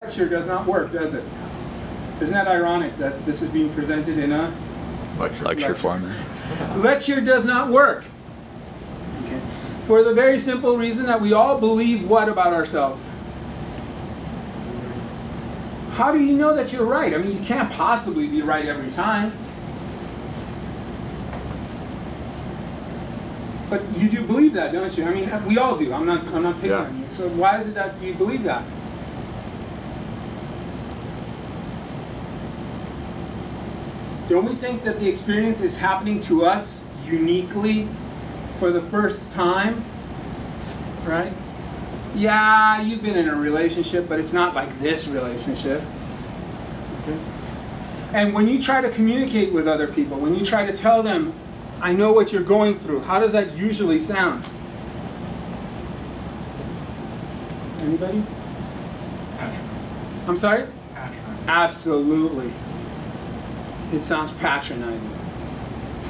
Lecture does not work, does it? Isn't that ironic that this is being presented in a lecture format? Lecture does not work. Okay. For the very simple reason that we all believe what about ourselves? How do you know that you're right? I mean, you can't possibly be right every time. But you do believe that, don't you? I mean, we all do. I'm not picking on you. So why is it that you believe that? Don't we think that the experience is happening to us uniquely for the first time? Right? Yeah, you've been in a relationship, but it's not like this relationship. Okay? And when you try to communicate with other people, when you try to tell them, I know what you're going through, how does that usually sound? Anybody? I'm sorry? Absolutely. It sounds patronizing.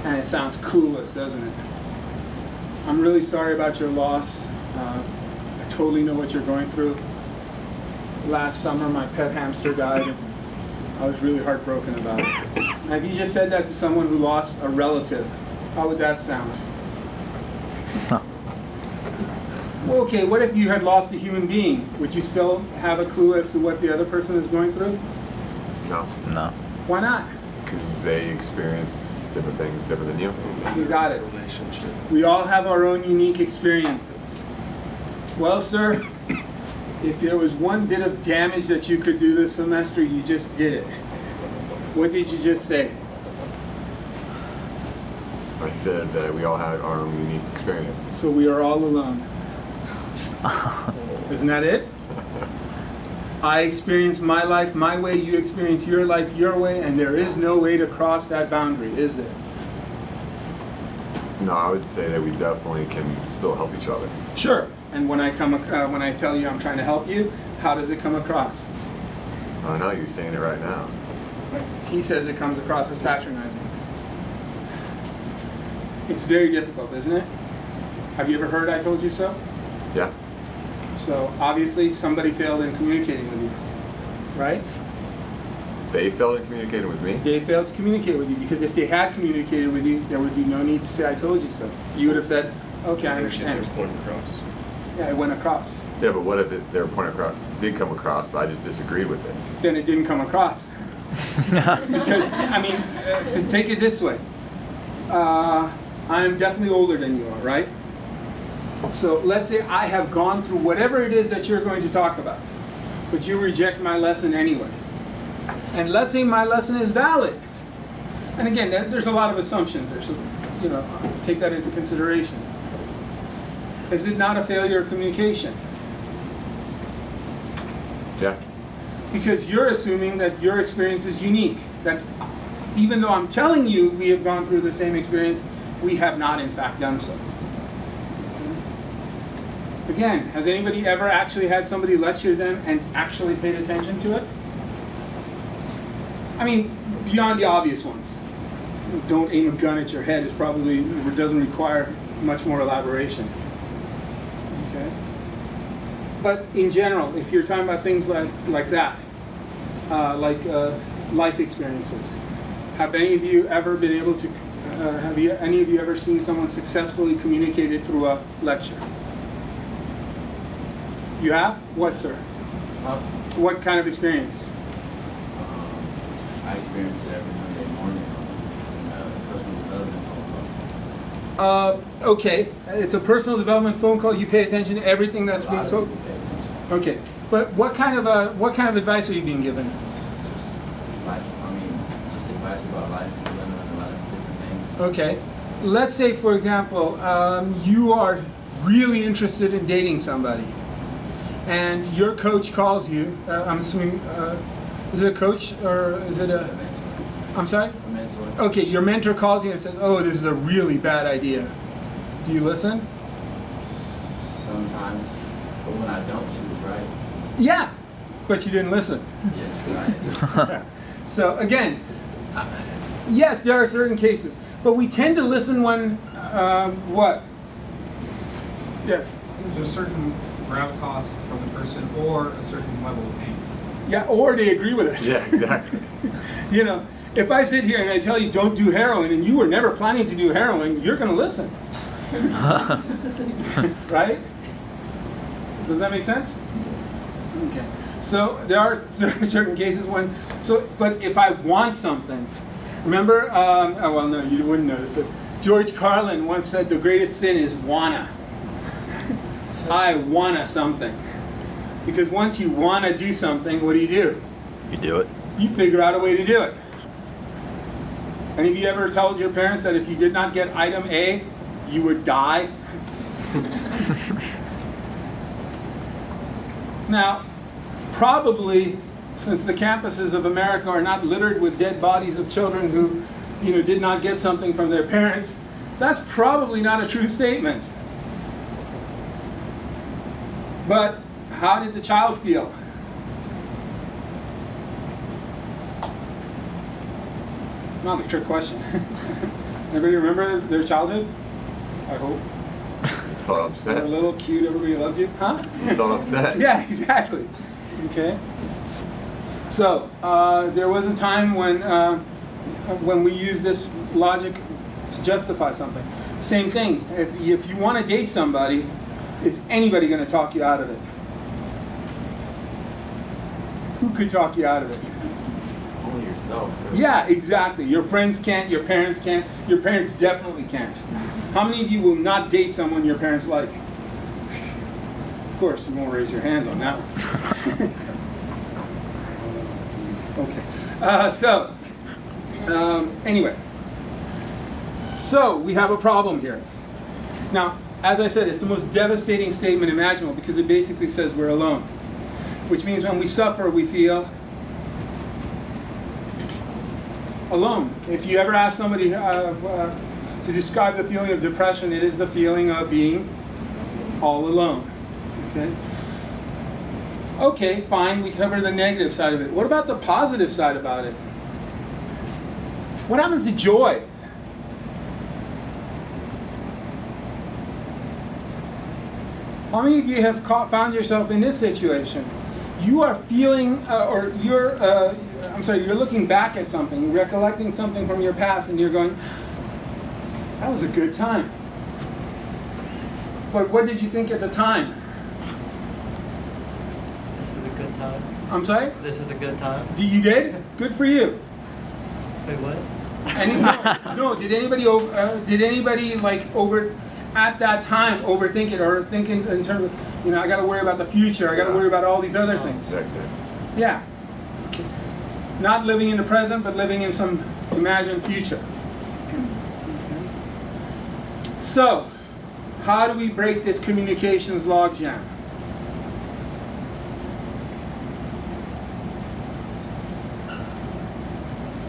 And it sounds clueless, doesn't it? I'm really sorry about your loss. I totally know what you're going through. Last summer, my pet hamster died. And I was really heartbroken about it. Now, if you just said that to someone who lost a relative, how would that sound? Well, okay, what if you had lost a human being? Would you still have a clue as to what the other person is going through? No. No. Why not? Because they experience different things different than you. You got it. We all have our own unique experiences. Well, sir, if there was one bit of damage that you could do this semester, you just did it. What did you just say? I said that we all have our own unique experience. So we are all alone. Isn't that it? I experience my life my way, you experience your life your way, and there is no way to cross that boundary, is there? No, I would say that we definitely can still help each other. Sure. And when I tell you I'm trying to help you, how does it come across? I don't know, you're saying it right now. He says it comes across as patronizing. It's very difficult, isn't it? Have you ever heard I told you so? Yeah. So obviously somebody failed in communicating with you, right? They failed in communicating with me? They failed to communicate with you, because if they had communicated with you, there would be no need to say I told you so. You would have said, okay, I understand. It was pointing across. Yeah, it went across. Yeah, but what if their point across did come across, but I just disagreed with it? Then it didn't come across. Because, I mean, to take it this way, I'm definitely older than you are, right? So let's say I have gone through whatever it is that you're going to talk about, but you reject my lesson anyway. And let's say my lesson is valid. And again, there's a lot of assumptions there, so take that into consideration. Is it not a failure of communication? Yeah. Because you're assuming that your experience is unique. That even though I'm telling you we have gone through the same experience, we have not in fact done so. Again, has anybody ever actually had somebody lecture them and actually paid attention to it? I mean, beyond the obvious ones. Don't aim a gun at your head. It probably doesn't require much more elaboration. Okay? But in general, if you're talking about things like that, life experiences, have any of you ever been able to, any of you ever seen someone successfully communicate it through a lecture? You have? What, sir? What kind of experience? I experience it every Monday morning on personal development phone call. Okay, it's a personal development phone call. You pay attention to everything that's being told. Okay, but what kind of advice are you being given? Just advice about life and living and a lot of different things. Okay, let's say, for example, you are really interested in dating somebody, and your coach calls you. I'm assuming, is it a coach or is it a? I'm sorry? A mentor. Okay, your mentor calls you and says, "Oh, this is a really bad idea." Do you listen? Sometimes, but when I don't, she was right. Yeah, but you didn't listen. Yes, right. So again, yes, there are certain cases, but we tend to listen when what? Yes. There's a certain gravitas from the person or a certain level of pain. Yeah, or they agree with us. Yeah, exactly. You know, if I sit here and I tell you don't do heroin and you were never planning to do heroin, you're going to listen. Right? Does that make sense? Okay. So there are certain cases when, but if I want something, remember, oh well no, you wouldn't know this, but George Carlin once said the greatest sin is wanna. I wanna something. Because once you wanna do something, what do? You do it. You figure out a way to do it. Any of you ever told your parents that if you did not get item A, you would die? Now, probably, since the campuses of America are not littered with dead bodies of children who, did not get something from their parents, that's probably not a true statement. But how did the child feel? Not a trick question. Everybody remember their childhood? I hope. Felt They upset. were a little cute, everybody loved you. Huh? You felt upset. Yeah, exactly. Okay. So, there was a time when we used this logic to justify something. Same thing. If you want to date somebody, is anybody going to talk you out of it? Who could talk you out of it? Only yourself. Really. Yeah, exactly. Your friends can't, your parents can't, your parents definitely can't. How many of you will not date someone your parents like? Of course, you won't raise your hands on that one. Okay. Anyway. So, we have a problem here. Now, as I said, it's the most devastating statement imaginable because it basically says we're alone. Which means when we suffer, we feel alone. If you ever ask somebody to describe the feeling of depression, it is the feeling of being all alone. Okay? Okay, fine, we cover the negative side of it. What about the positive side about it? What happens to joy? How many of you have found yourself in this situation? You are feeling, you're looking back at something, recollecting something from your past, and you're going, that was a good time. But what did you think at the time? This is a good time. I'm sorry? This is a good time. You did? Good for you. Wait, what? No, did anybody like at that time overthink it or think in terms of, I got to worry about the future, I got to worry about all these other things. Exactly. Yeah. Not living in the present, but living in some imagined future. So, how do we break this communications logjam?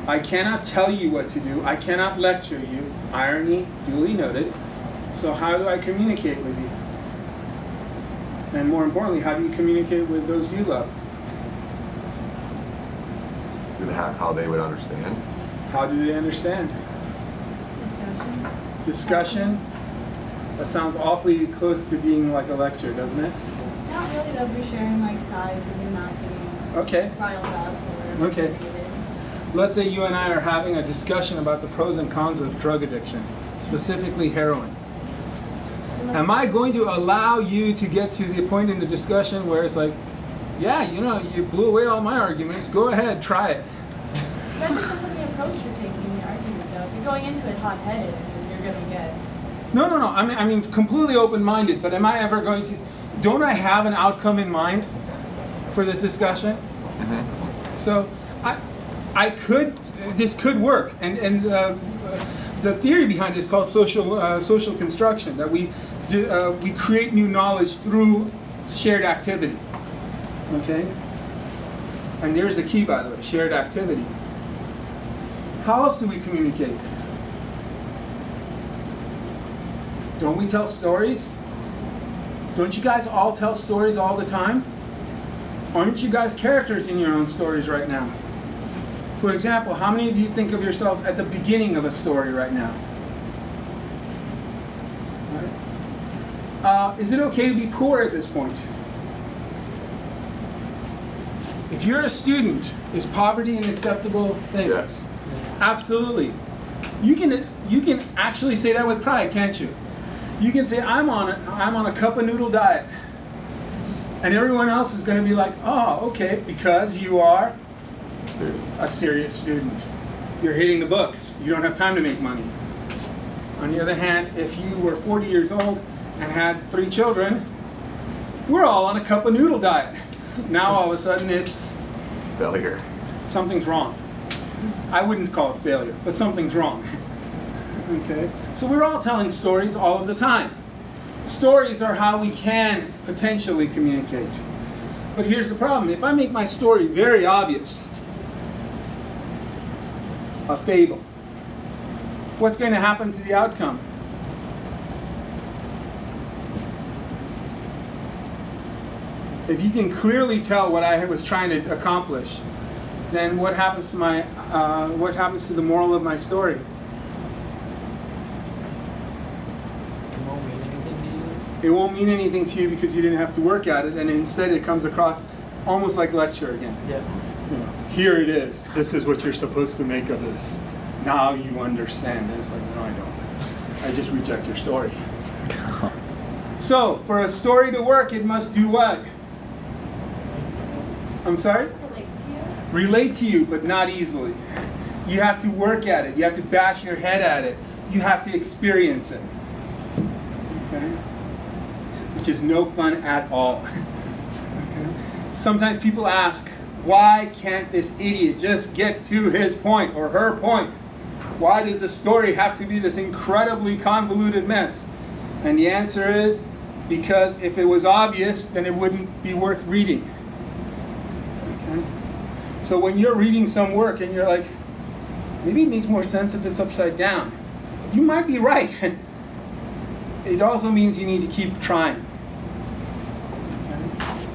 I cannot tell you what to do. I cannot lecture you. Irony, duly noted. So how do I communicate with you? And more importantly, how do you communicate with those you love? How they would understand. How do they understand? Discussion? That sounds awfully close to being like a lecture, doesn't it? Not really, they'll be sharing like sides and you're not getting Okay. riled up or Okay. motivated. Let's say you and I are having a discussion about the pros and cons of drug addiction, specifically heroin. Am I going to allow you to get to the point in the discussion where it's like, yeah, you blew away all my arguments, go ahead, try it. That depends on the approach you're taking in the argument though. If you're going into it hot-headed, you're going to get... No. I mean, completely open-minded, but am I ever going to... Don't I have an outcome in mind for this discussion? Mm-hmm. So, this could work. And the theory behind it is called social construction, that we create new knowledge through shared activity. Okay? And there's the key, by the way, shared activity. How else do we communicate? Don't we tell stories? Don't you guys all tell stories all the time? Aren't you guys characters in your own stories right now? For example, how many of you think of yourselves at the beginning of a story right now? Right. Is it okay to be poor at this point? If you're a student, is poverty an acceptable thing? Yes. Absolutely. You can actually say that with pride, can't you? You can say, I'm on a cup of noodle diet. And everyone else is going to be like, oh, okay, because you are a serious student. You're hitting the books. You don't have time to make money. On the other hand, if you were 40 years old and had 3 children, we're all on a cup of noodle diet. Now all of a sudden it's Failure. something's wrong. I wouldn't call it failure, but something's wrong. Okay? So we're all telling stories all of the time. Stories are how we can potentially communicate. But here's the problem. If I make my story very obvious, a fable, what's going to happen to the outcome? If you can clearly tell what I was trying to accomplish, then what happens to the moral of my story? It won't mean anything to you. It won't mean anything to you because you didn't have to work at it, and instead it comes across almost like lecture again. Yeah. You know, here it is. This is what you're supposed to make of this. Now you understand. And it's like, no, I don't. I just reject your story. So, for a story to work, it must do what? I'm sorry? Relate to you. Relate to you, but not easily. You have to work at it. You have to bash your head at it. You have to experience it. Okay? Which is no fun at all. Okay? Sometimes people ask, why can't this idiot just get to his point or her point? Why does the story have to be this incredibly convoluted mess? And the answer is, because if it was obvious, then it wouldn't be worth reading. Okay? So when you're reading some work and you're like, maybe it makes more sense if it's upside down, you might be right. It also means you need to keep trying. Okay?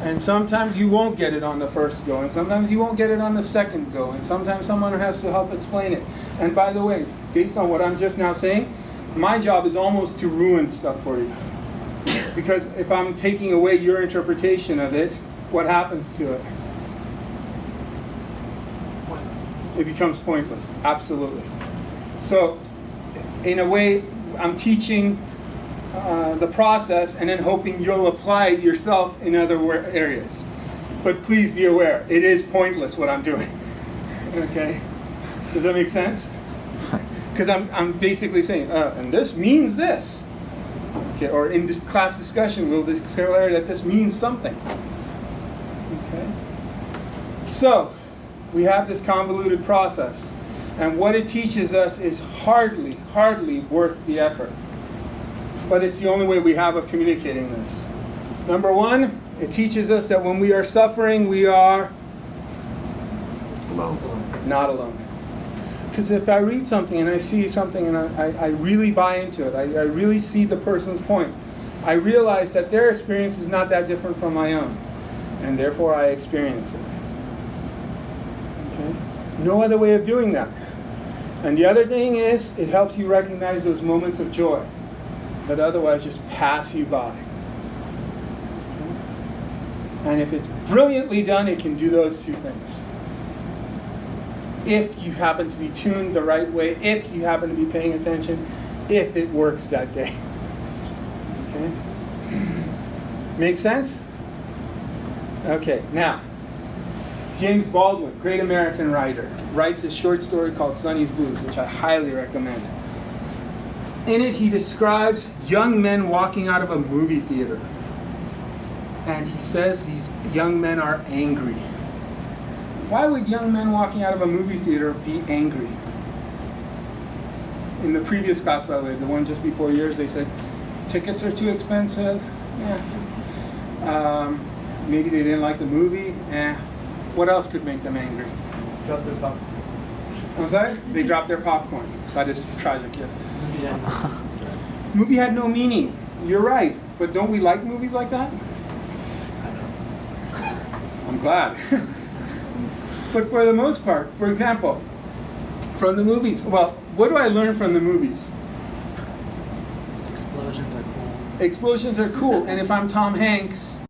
And sometimes you won't get it on the first go, and sometimes you won't get it on the second go, and sometimes someone has to help explain it. And by the way, based on what I'm just now saying, my job is almost to ruin stuff for you. Because if I'm taking away your interpretation of it, what happens to it? It becomes pointless, absolutely. So, in a way, I'm teaching the process and then hoping you'll apply it yourself in other areas. But please be aware, it is pointless what I'm doing. Okay? Does that make sense? Because I'm basically saying, and this means this. Okay? Or in this class discussion, we'll declare that this means something. Okay? So, we have this convoluted process. And what it teaches us is hardly worth the effort. But it's the only way we have of communicating this. Number one, it teaches us that when we are suffering, we are Alone. not alone. Because if I read something and I see something and I really buy into it, I really see the person's point, I realize that their experience is not that different from my own. And therefore I experience it. Okay? No other way of doing that. And the other thing is, it helps you recognize those moments of joy that otherwise just pass you by. Okay? And if it's brilliantly done, it can do those two things. If you happen to be tuned the right way, if you happen to be paying attention, if it works that day. Okay? Make sense? Okay, now, James Baldwin, great American writer, writes a short story called Sonny's Blues, which I highly recommend. In it, he describes young men walking out of a movie theater. And he says these young men are angry. Why would young men walking out of a movie theater be angry? In the previous class, by the way, the one just before yours, they said, tickets are too expensive. Yeah. Maybe they didn't like the movie. What else could make them angry? Drop their popcorn. I'm sorry? They dropped their popcorn. That is tragic, yes. Yeah. Movie had no meaning. You're right. But don't we like movies like that? I'm glad. But for the most part, for example, from the movies, well, what do I learn from the movies? Explosions are cool. Explosions are cool. And if I'm Tom Hanks,